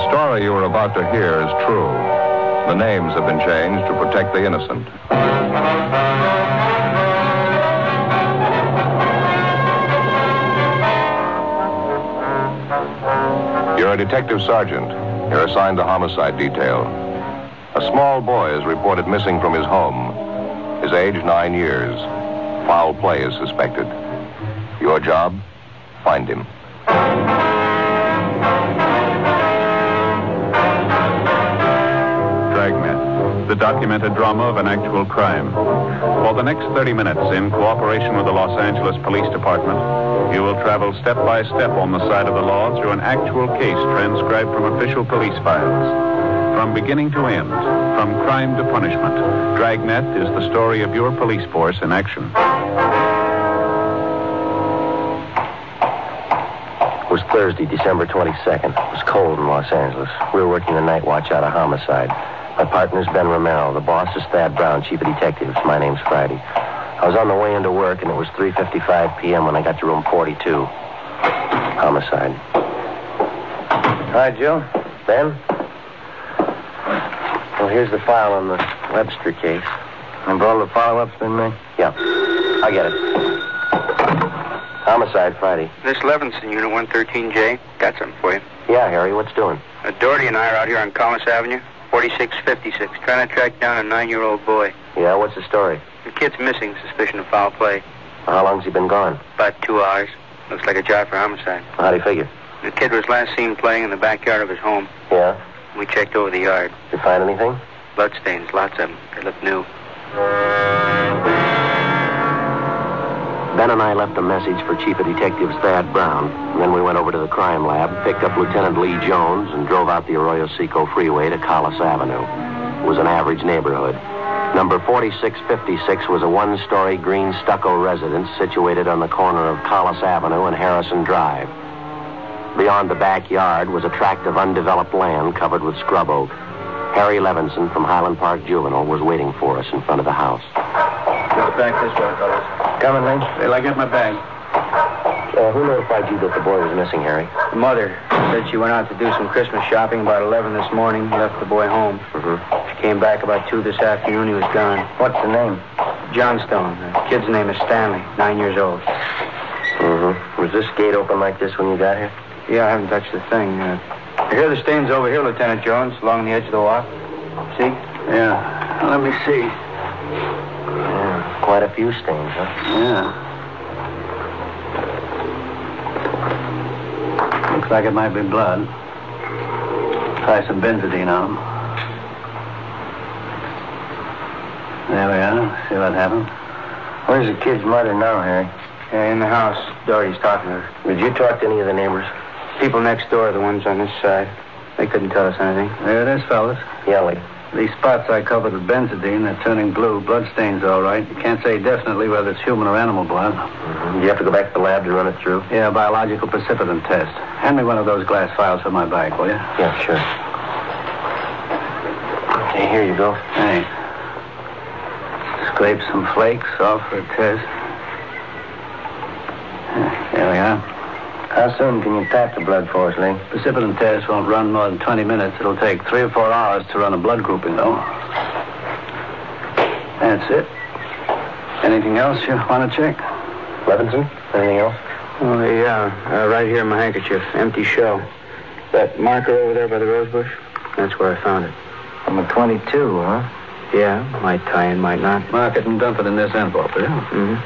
story you are about to hear is true. The names have been changed to protect the innocent. You're a detective sergeant. You're assigned to homicide detail. A small boy is reported missing from his home. His age, 9 years. Foul play is suspected. Your job? Find him. Dragnet, the documented drama of an actual crime. For the next 30 minutes, in cooperation with the Los Angeles Police Department, you will travel step by step on the side of the law through an actual case transcribed from official police files. From beginning to end, from crime to punishment, Dragnet is the story of your police force in action. It was Thursday, December 22nd. It was cold in Los Angeles. We were working the night watch out of homicide. My partner's Ben Romero. The boss is Thad Brown, chief of detectives. My name's Friday. I was on the way into work, and it was 3:55 p.m. when I got to room 42. Homicide. Hi, Joe. Ben? Well, here's the file on the Webster case. And all the follow-ups been made? Yeah. I get it. Homicide, Friday. This Levinson, Unit 113J. Got something for you. Yeah, Harry, what's doing? Doherty and I are out here on Collis Avenue, 4656, trying to track down a 9-year-old boy. Yeah, what's the story? The kid's missing, suspicion of foul play. How long's he been gone? About 2 hours. Looks like a job for homicide. How do you figure? The kid was last seen playing in the backyard of his home. Yeah? We checked over the yard. Did you find anything? Bloodstains, lots of them. They look new. Ben and I left a message for Chief of Detectives Thad Brown. And then we went over to the crime lab, picked up Lieutenant Lee Jones, and drove out the Arroyo Seco Freeway to Collis Avenue. It was an average neighborhood. Number 4656 was a one-story green stucco residence situated on the corner of Collis Avenue and Harrison Drive. Beyond the backyard was a tract of undeveloped land covered with scrub oak. Harry Levinson from Highland Park Juvenile was waiting for us in front of the house. Get back this way, fellas. Coming, Lee? Till I get my bag. Who notified you that the boy was missing, Harry? The mother said she went out to do some Christmas shopping about 11 this morning, left the boy home. Mm-hmm. She came back about 2 this afternoon. He was gone. What's the name? Johnstone. The kid's name is Stanley, 9 years old. Mm-hmm. Was this gate open like this when you got here? Yeah, I haven't touched the thing. Here are the stains over here, Lieutenant Jones, along the edge of the walk. See? Yeah. Let me see. Yeah, quite a few stains, huh? Yeah. Looks like it might be blood. Try some benzodine on them. There we are. See what happened? Where's the kid's mother now, Harry? Yeah, in the house. Doherty's talking to her. Did you talk to any of the neighbors? People next door, the ones on this side. They couldn't tell us anything. There it is, fellas. Yeah, Lee. These spots I covered with benzodine, they're turning blue. Bloodstains, all right. You can't say definitely whether it's human or animal blood. Mm-hmm. Did you have to go back to the lab to run it through? Yeah, biological precipitant test. Hand me one of those glass files for my bag, will you? Yeah, sure. Okay, here you go. Thanks. Scrape some flakes off for a test. There we are. How soon can you tap the blood for us, Lee? Precipitant test won't run more than 20 minutes. It'll take 3 or 4 hours to run a blood grouping, though. That's it. Anything else you want to check? Levinson? Anything else? Oh, yeah. Right here in my handkerchief. Empty shell. That marker over there by the rose bush? That's where I found it. I'm a 22, huh? Yeah. Might tie in, might not. Mark it and dump it in this envelope, will you? Mm-hmm.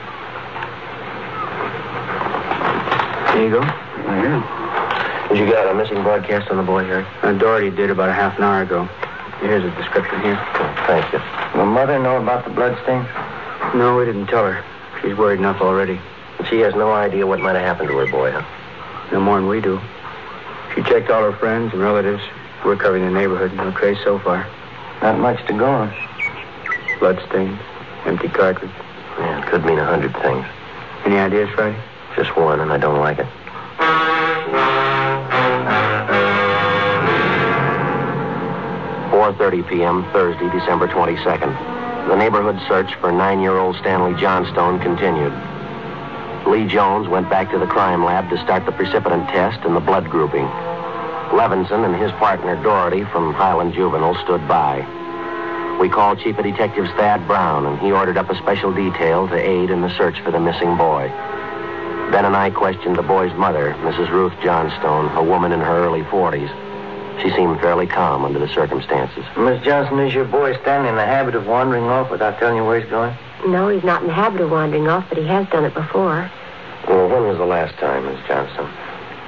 There you go. Right here. Did you get a missing broadcast on the boy, Harry? Doherty did about a half an hour ago. Here's a description here. Thank you. Will Mother know about the bloodstains? No, we didn't tell her. She's worried enough already. She has no idea what might have happened to her boy, huh? No more than we do. She checked all her friends and relatives. We're covering the neighborhood. No trace so far. Not much to go on. Bloodstains. Empty cartridge. Yeah, it could mean 100 things. Any ideas, Friday? Just one, and I don't like it. 4:30 p.m., Thursday, December 22nd. The neighborhood search for 9-year-old Stanley Johnstone continued. Lee Jones went back to the crime lab to start the precipitant test and the blood grouping. Levinson and his partner Doherty from Highland Juvenile stood by. We called Chief of Detectives Thad Brown, and he ordered up a special detail to aid in the search for the missing boy. Ben and I questioned the boy's mother, Mrs. Ruth Johnstone, a woman in her early 40s. She seemed fairly calm under the circumstances. Miss Johnson, is your boy Stanley in the habit of wandering off without telling you where he's going? No, he's not in the habit of wandering off, but he has done it before. Well, when was the last time, Miss Johnstone?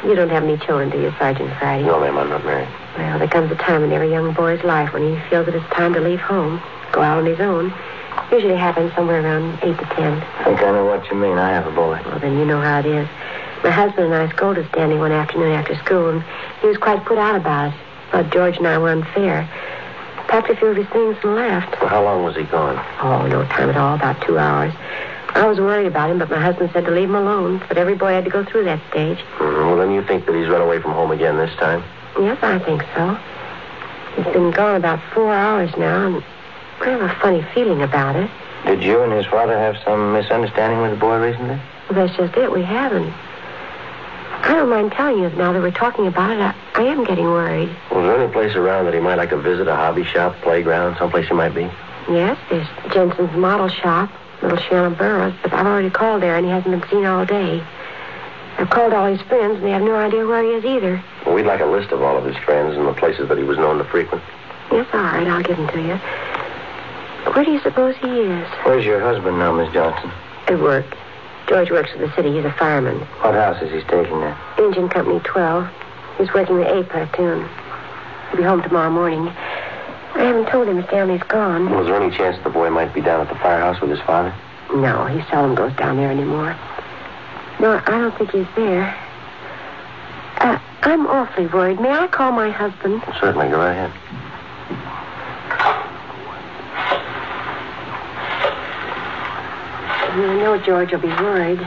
You don't have any children, do you, Sergeant Friday? No, ma'am, I'm not married. Well, there comes a time in every young boy's life when he feels that it's time to leave home, go out on his own. Usually happens somewhere around 8 to 10. I think I know what you mean. I have a boy. Well, then you know how it is. My husband and I scolded Stanley one afternoon after school, and he was quite put out about it. Thought George and I were unfair. Packed a few of his things and left. Well, how long was he gone? Oh, no time at all, about 2 hours. I was worried about him, but my husband said to leave him alone. But every boy had to go through that stage. Well, then you think that he's run away from home again this time? Yes, I think so. He's been gone about 4 hours now, and I have a funny feeling about it. Did you and his father have some misunderstanding with the boy recently? Well, that's just it. We haven't. I don't mind telling you now that we're talking about it. I am getting worried. Was there any place around that he might like to visit, a hobby shop, playground, someplace he might be? Yes, there's Jensen's model shop, Little Shannon Burroughs, but I've already called there and he hasn't been seen all day. I've called all his friends and they have no idea where he is either. Well, we'd like a list of all of his friends and the places that he was known to frequent. Yes, all right, I'll give them to you. Where do you suppose he is? Where's your husband now, Miss Johnson? At work. George works for the city. He's a fireman. What house is he stationed at? Engine Company 12. He's working the A platoon. He'll be home tomorrow morning. I haven't told him Stanley's gone. Was there any chance the boy might be down at the firehouse with his father? No, he seldom goes down there anymore. No, I don't think he's there. I'm awfully worried. May I call my husband? Certainly, go right ahead. I know George will be worried.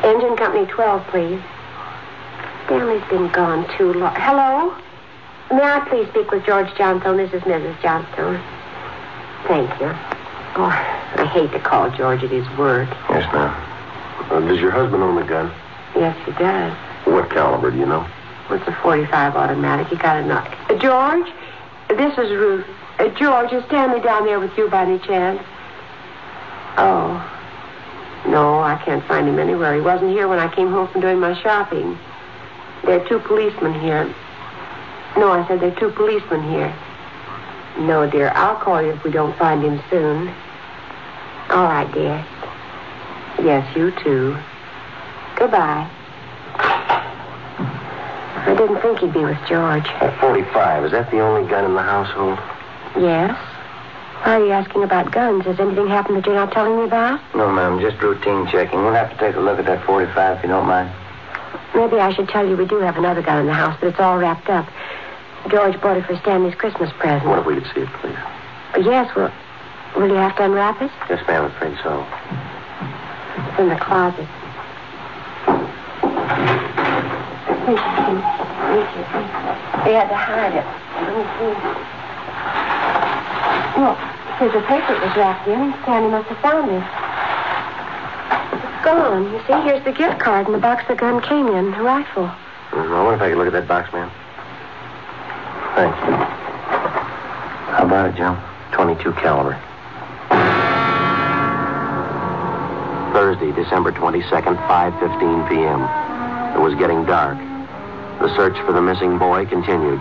Engine Company 12, please. Stanley's been gone too long. Hello? May I please speak with George Johnstone? This is Mrs. Johnstone. Thank you. Oh, I hate to call George at his work. Yes, ma'am. Does your husband own the gun? Yes, he does. What caliber, do you know? It's a .45 automatic. You got it knock. George? This is Ruth. George, is Stanley down there with you by any chance? Oh. No, I can't find him anywhere. He wasn't here when I came home from doing my shopping. There are 2 policemen here. No, I said there are 2 policemen here. No, dear, I'll call you if we don't find him soon. All right, dear. Yes, you too. Goodbye. I didn't think he'd be with George. At 45, is that the only gun in the household? Yes. Why are you asking about guns? Has anything happened that you're not telling me about? No, ma'am, just routine checking. We'll have to take a look at that 45 if you don't mind. Maybe I should tell you we do have another gun in the house, but it's all wrapped up. George bought it for Stanley's Christmas present. What if we could see it, please? Yes, well, will you have to unwrap it? Yes, ma'am, I'm afraid so. It's in the closet. Thank you. They had to hide it. Let me see. Look, here's a paper it was wrapped in. Stanley must have found it. It's gone. You see, here's the gift card and the box the gun came in, the rifle. I wonder if I could look at that box, ma'am. Thank you. How about it, Joe? .22 caliber. Thursday, December 22nd, 5:15 p.m. It was getting dark. The search for the missing boy continued.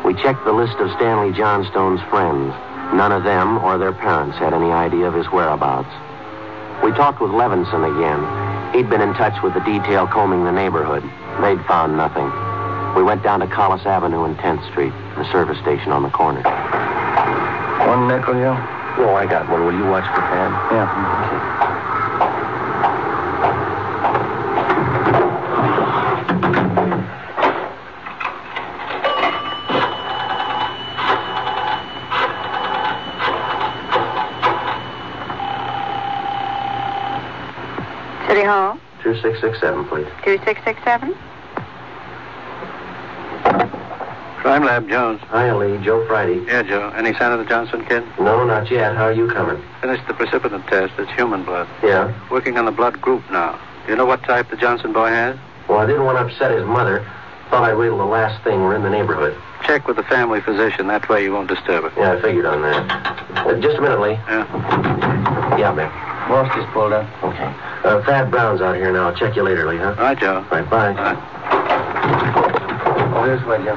We checked the list of Stanley Johnstone's friends. None of them or their parents had any idea of his whereabouts. We talked with Levinson again. He'd been in touch with the detail combing the neighborhood. They'd found nothing. We went down to Collis Avenue and 10th Street, the service station on the corner. 1 nickel, Joe? No, I got one. Will you watch for Pam? Yeah. City Hall? 2667, please. 2667? Crime Lab, Jones. Hi, Lee. Joe Friday. Yeah, Joe. Any sign of the Johnson kid? No, not yet. How are you coming? Finished the precipitant test. It's human blood. Yeah? Working on the blood group now. Do you know what type the Johnson boy has? Well, Well, I didn't want to upset his mother. Thought I'd wait till the last thing. We're in the neighborhood. Check with the family physician. That way you won't disturb her. Yeah, I figured on that. Just a minute, Lee. Yeah. Yeah, man. Boss just pulled up. Okay. Thad Brown's out here now. I'll check you later, Lee, huh? All right, Joe. Right, bye. All right. Oh, this way, Jim.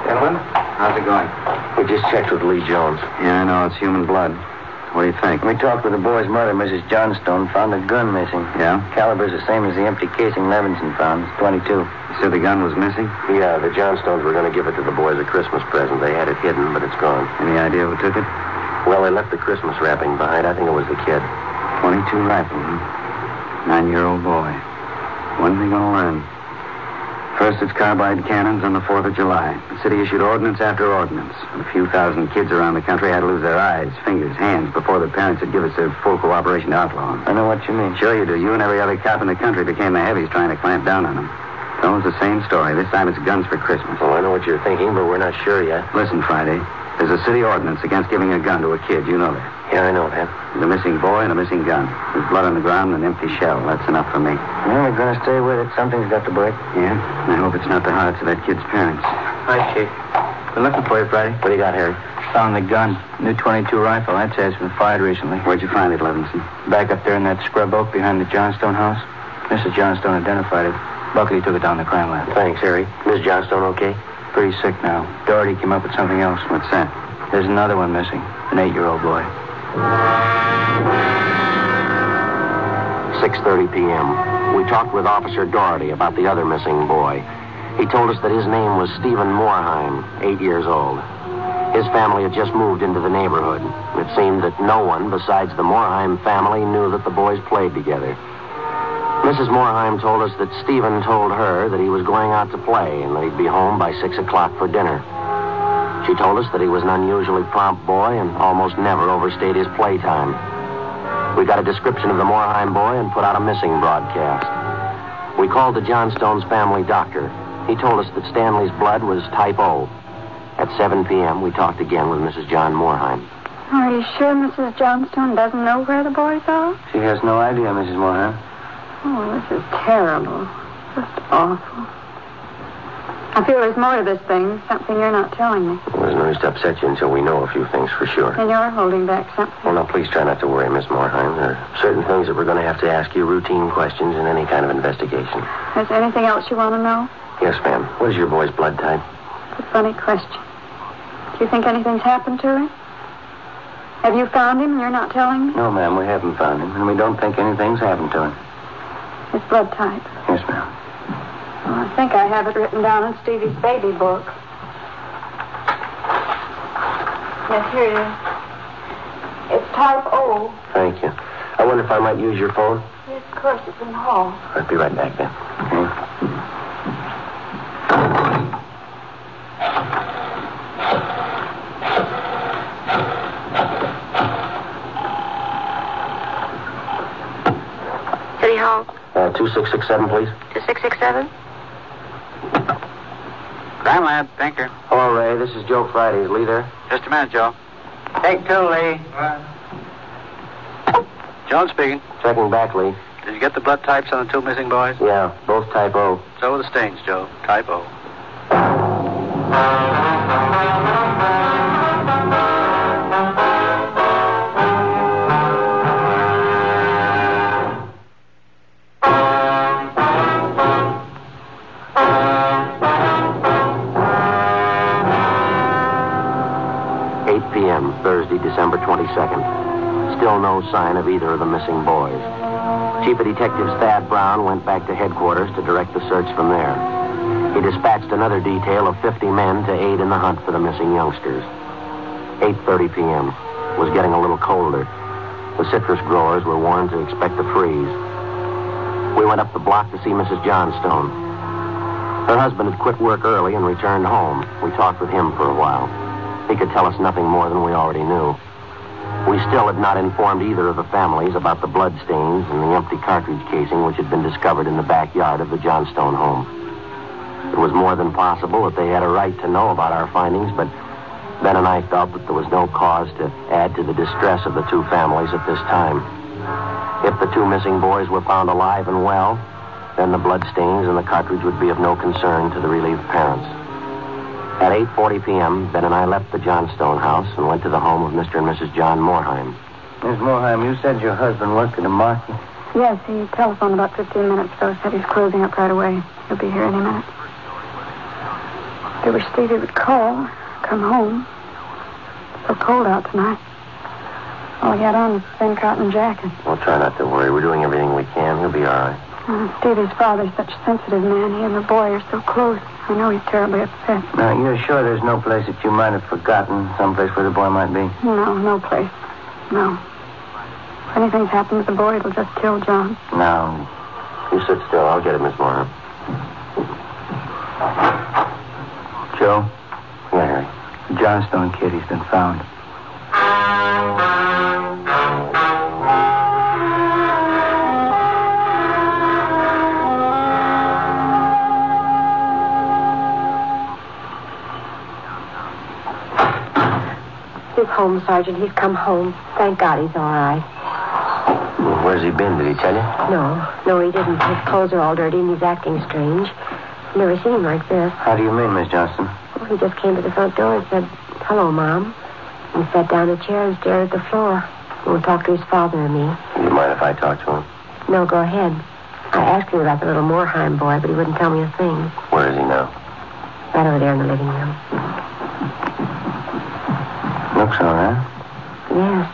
Gentlemen, how's it going? We just checked with Lee Jones. Yeah, I know. It's human blood. What do you think? We talked with the boy's mother, Mrs. Johnstone, found a gun missing. Yeah? Caliber's the same as the empty casing Levinson found. It's .22. You said the gun was missing? Yeah, the Johnstones were going to give it to the boys as a Christmas present. They had it hidden, but it's gone. Any idea who took it? Well, they left the Christmas wrapping behind. I think it was the kid. 22 rifle, huh? 9-year-old boy. When's he gonna learn? First, it's carbide cannons on the 4th of July. The city issued ordinance after ordinance. And a few thousand kids around the country had to lose their eyes, fingers, hands before the parents would give us their full cooperation to outlaw them. I know what you mean. Sure you do. You and every other cop in the country became the heavies trying to clamp down on them. So it's the same story. This time it's guns for Christmas. Well, I know what you're thinking, but we're not sure yet. Listen, Friday. There's a city ordinance against giving a gun to a kid. You know that. Yeah, I know that. There's a missing boy and a missing gun. There's blood on the ground and an empty shell. That's enough for me. Well, we're going to stay with it. Something's got to break. Yeah? I hope it's not the hearts of that kid's parents. Hi, Chief. Been looking for you, Friday. What do you got, Harry? Found the gun. New .22 rifle. That says it's been fired recently. Where'd you find it, Levinson? Back up there in that scrub oak behind the Johnstone house. Mrs. Johnstone identified it. Buckley took it down to the crime lab. Thanks, Harry. Miss Johnstone okay? Pretty sick now. Doherty came up with something else. What's that? There's another one missing. An 8-year-old boy. 6:30 p.m. We talked with Officer Doherty about the other missing boy. He told us that his name was Stephen Moorheim, 8 years old. His family had just moved into the neighborhood. It seemed that no one besides the Moorheim family knew that the boys played together. Mrs. Moorheim told us that Stephen told her that he was going out to play and that he'd be home by 6 o'clock for dinner. She told us that he was an unusually prompt boy and almost never overstayed his playtime. We got a description of the Moorheim boy and put out a missing broadcast. We called the Johnstone's family doctor. He told us that Stanley's blood was type O. At 7 p.m., we talked again with Mrs. John Moorheim. Are you sure Mrs. Johnstone doesn't know where the boys are? She has no idea, Mrs. Moorheim. Oh, this is terrible. Just awful. I feel there's more to this thing, something you're not telling me. There's no use to upset you until we know a few things for sure. And you're holding back something. Well, now, please try not to worry, Miss Moorheim. There are certain things that we're going to have to ask you, routine questions in any kind of investigation. Is there anything else you want to know? Yes, ma'am. What is your boy's blood type? It's a funny question. Do you think anything's happened to him? Have you found him and you're not telling me? No, ma'am, we haven't found him, and we don't think anything's happened to him. His blood type. Yes, ma'am. Well, I think I have it written down in Stevie's baby book. Yes, here it is. It's type O. Thank you. I wonder if I might use your phone? Yes, of course, it's in the hall. I'll be right back then. Okay. City Hall. 2667, please. 2667? Crime lab, Pinker. Hello, Ray. This is Joe Friday. Is Lee there? Just a minute, Joe. Take 2, Lee. Jones speaking. Checking back, Lee. Did you get the blood types on the 2 missing boys? Yeah, both type O. So are the stains, Joe. Type O. p.m., Thursday, December 22nd. Still no sign of either of the missing boys. Chief of Detectives Thad Brown went back to headquarters to direct the search from there. He dispatched another detail of 50 men to aid in the hunt for the missing youngsters. 8:30 p.m. was getting a little colder. The citrus growers were warned to expect a freeze. We went up the block to see Mrs. Johnstone. Her husband had quit work early and returned home. We talked with him for a while. He could tell us nothing more than we already knew. We still had not informed either of the families about the blood stains and the empty cartridge casing which had been discovered in the backyard of the Johnstone home. It was more than possible that they had a right to know about our findings, but Ben and I felt that there was no cause to add to the distress of the two families at this time. If the two missing boys were found alive and well, then the bloodstains in the cartridge would be of no concern to the relieved parents. At 8:40 p.m., Ben and I left the Johnstone house and went to the home of Mr. and Mrs. John Morheim. Miss Morheim, you said your husband worked at a market. Yes, he telephoned about 15 minutes ago. Said he's closing up right away. He'll be here any minute. I wish Stevie would call, come home. It's so cold out tonight. All he had on was a thin cotton jacket. Well, try not to worry. We're doing everything we can. He'll be all right. Stevie's father's such a sensitive man. He and the boy are so close. I know he's terribly upset. Now, you're sure there's no place that you might have forgotten, someplace where the boy might be? No place. No. If anything's happened to the boy, it'll just kill John. No. You sit still. I'll get it, Miss Morheim. Joe? Yeah, Harry. The Johnstone kid, he's been found. He's home, Sergeant. He's come home. Thank God he's all right. Well, where's he been? Did he tell you? No, he didn't. His clothes are all dirty and he's acting strange. I've never seen him like this. How do you mean, Miss Johnston? Well, he just came to the front door and said, "Hello, Mom." And sat down in a chair and stared at the floor. Won't talk to his father or me. Do you mind if I talk to him? No, go ahead. I asked him about the little Morheim boy, but he wouldn't tell me a thing. Where is he now? Right over there in the living room. Looks all right. Yes.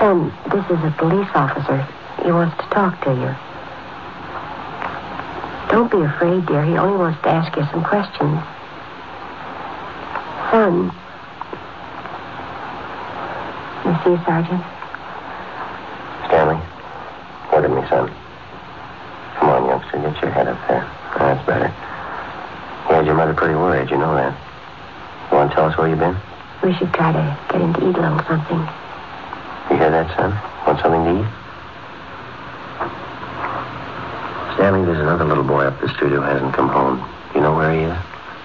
Son, this is a police officer. He wants to talk to you. Don't be afraid, dear. He only wants to ask you some questions. Son. You see, Sergeant? Stanley, look at me, son. Come on, youngster, get your head up there. That's better. You had your mother pretty worried, you know that. You want to tell us where you've been? We should try to get him to eat a little something. You hear that, son? Want something to eat? Stanley, there's another little boy up the street who hasn't come home. You know where he is?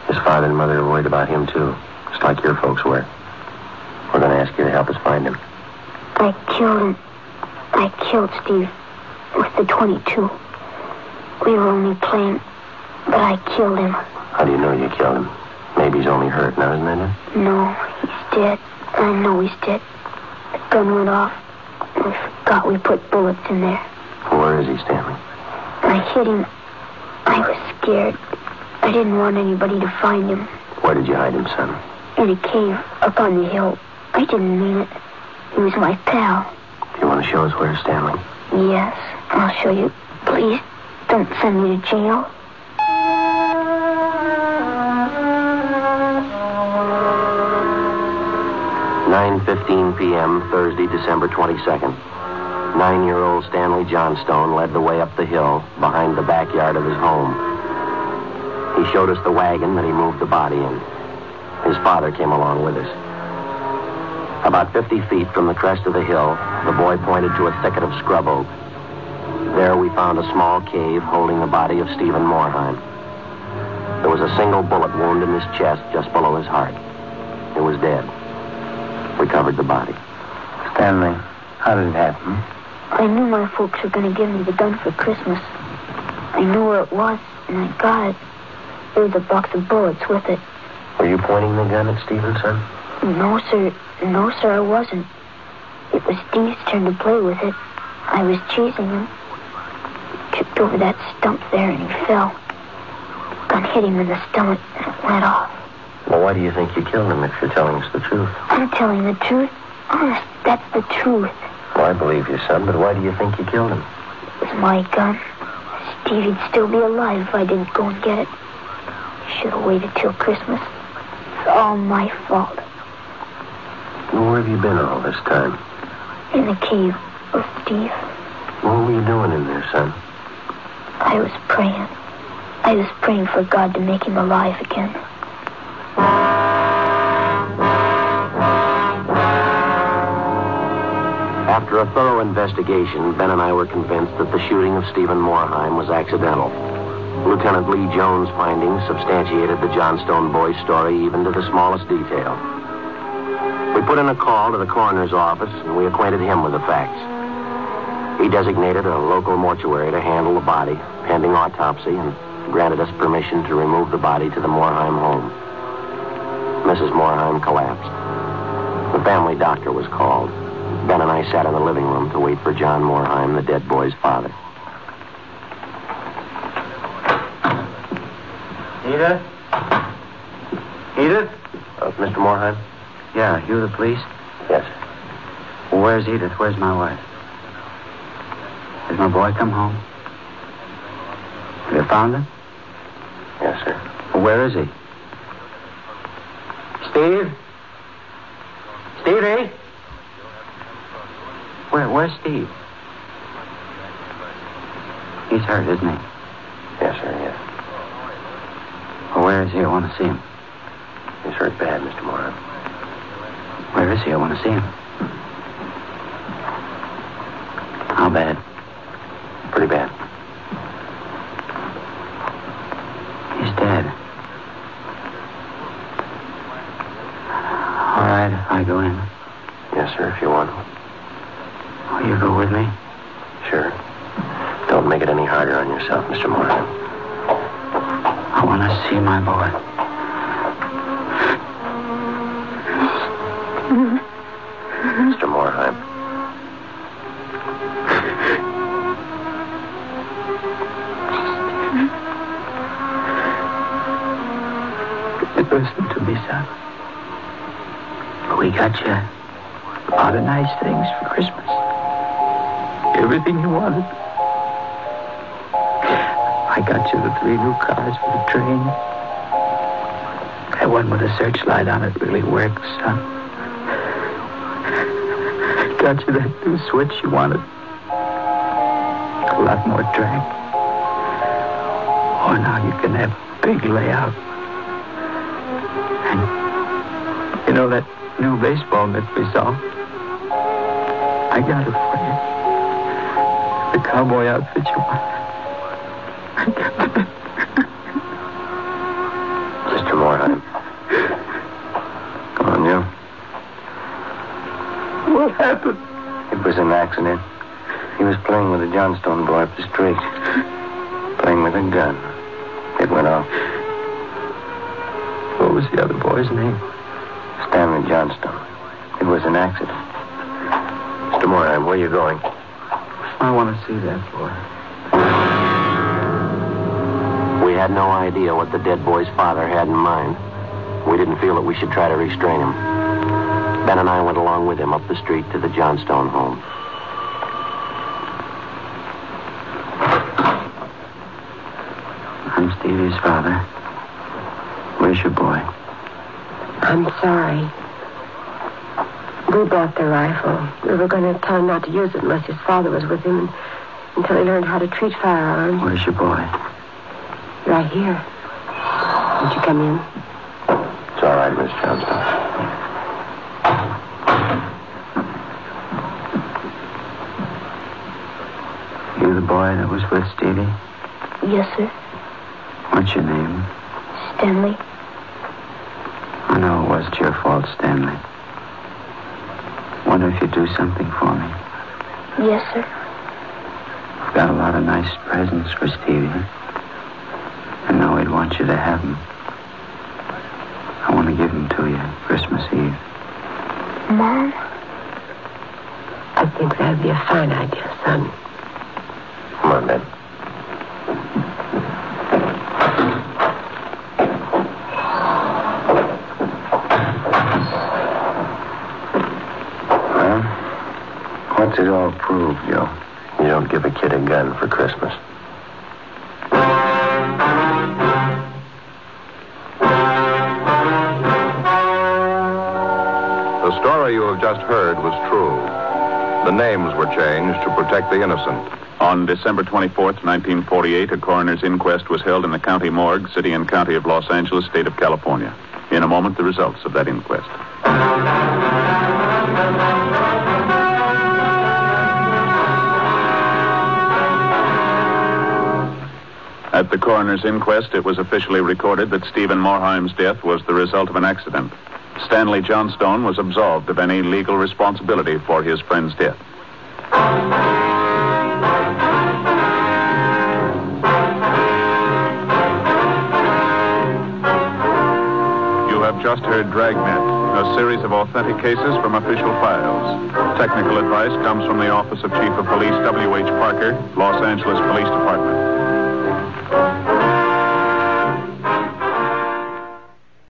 His father and mother are worried about him, too. Just like your folks were. We're going to ask you to help us find him. I killed him. I killed Steve with the .22. We were only playing, but I killed him. How do you know you killed him? Maybe he's only hurt now, isn't it? No, he's dead. I know he's dead. The gun went off. We forgot we put bullets in there. Where is he, Stanley? I hit him. I was scared. I didn't want anybody to find him. Where did you hide him, son? In a cave up on the hill. I didn't mean it. He was my pal. Do you want to show us where, Stanley? Yes, I'll show you. Please, don't send me to jail. (9:15 p.m., Thursday, December 22nd. 9-year-old Stanley Johnstone led the way up the hill behind the backyard of his home. He showed us the wagon that he moved the body in. His father came along with us. About 50 feet from the crest of the hill, the boy pointed to a thicket of scrub oak. There we found a small cave holding the body of Stephen Morheim. There was a single bullet wound in his chest just below his heart. He was dead. We covered the body. Stanley, how did it happen? I knew my folks were going to give me the gun for Christmas. I knew where it was, and I got it. There was a box of bullets with it. Were you pointing the gun at Stevenson? No, sir. No, sir, I wasn't. It was Steve's turn to play with it. I was chasing him. He tripped over that stump there, and he fell. The gun hit him in the stomach, and it went off. Well, why do you think you killed him if you're telling us the truth? I'm telling the truth. Honest, that's the truth. Well, I believe you, son, but why do you think you killed him? It was my gun. Stevie'd still be alive if I didn't go and get it. He should have waited till Christmas. It's all my fault. Well, where have you been all this time? In the cave with Steve. What were you doing in there, son? I was praying. I was praying for God to make him alive again. After a thorough investigation, Ben and I were convinced that the shooting of Stephen Morheim was accidental. Lieutenant Lee Jones' findings substantiated the Johnstone boy's story even to the smallest detail. We put in a call to the coroner's office, and we acquainted him with the facts. He designated a local mortuary to handle the body, pending autopsy, and granted us permission to remove the body to the Morheim home. Mrs. Morheim collapsed. The family doctor was called. Ben and I sat in the living room to wait for John Morheim, the dead boy's father. Edith? Edith? Mr. Morheim? Yeah, you the police? Yes. Well, where's Edith? Where's my wife? Has my boy come home? Have you found him? Yes, sir. Well, where is he? Steve? Stevie? Where's Steve? He's hurt, isn't he? Yes, sir, yes. Well, where is he? I want to see him. He's hurt bad, Mr. Morheim. Where is he? I want to see him. How bad? Pretty bad. He's dead. All right, if I go in. Yes, sir, if you want. Will you go with me? Sure. Don't make it any harder on yourself, Mr. Morheim. I want to see my boy. Mr. Morheim. Listen to me, son. We got you a lot of nice things for Christmas. Everything you wanted. I got you the 3 new cars for the train. That one with a searchlight on it really works, son. Got you that new switch you wanted. A lot more track. Oh, now you can have a big layout. And you know that new baseball mitt we saw? I got it for you. The cowboy outfit you wanted. I got it. Mr. Morheim. Come on, you. What happened? It was an accident. He was playing with a Johnstone boy up the street. Playing with a gun. It went off. What was the other boy's name? Stanley Johnstone. It was an accident. Mr. Morheim, where are you going? I want to see that boy. We had no idea what the dead boy's father had in mind. We didn't feel that we should try to restrain him. Ben and I went along with him up the street to the Johnstone home. I'm Stevie's father. Where's your boy? I'm sorry. We bought the rifle. We were going to tell him not to use it unless his father was with him until he learned how to treat firearms. Where's your boy? Right here. Won't you come in? It's all right, Miss Johnstone. You the boy that was with Stevie? Yes, sir. What's your name? Stanley. I know it wasn't your fault, Stanley. Wonder if you'd do something for me. Yes, sir. I've got a lot of nice presents for Stevie. I know he'd want you to have them. I want to give them to you Christmas Eve. Mom? I think that'd be a fine idea, son. Come on, Ben. Well, what's it all prove, Joe? You don't give a kid a gun for Christmas. The story you have just heard was true. The names were changed to protect the innocent. On December 24th, 1948, a coroner's inquest was held in the county morgue, city and county of Los Angeles, state of California. In a moment, the results of that inquest. At the coroner's inquest, it was officially recorded that Stephen Morheim's death was the result of an accident. Stanley Johnstone was absolved of any legal responsibility for his friend's death. You have just heard Dragnet, a series of authentic cases from official files. Technical advice comes from the Office of Chief of Police W.H. Parker, Los Angeles Police Department.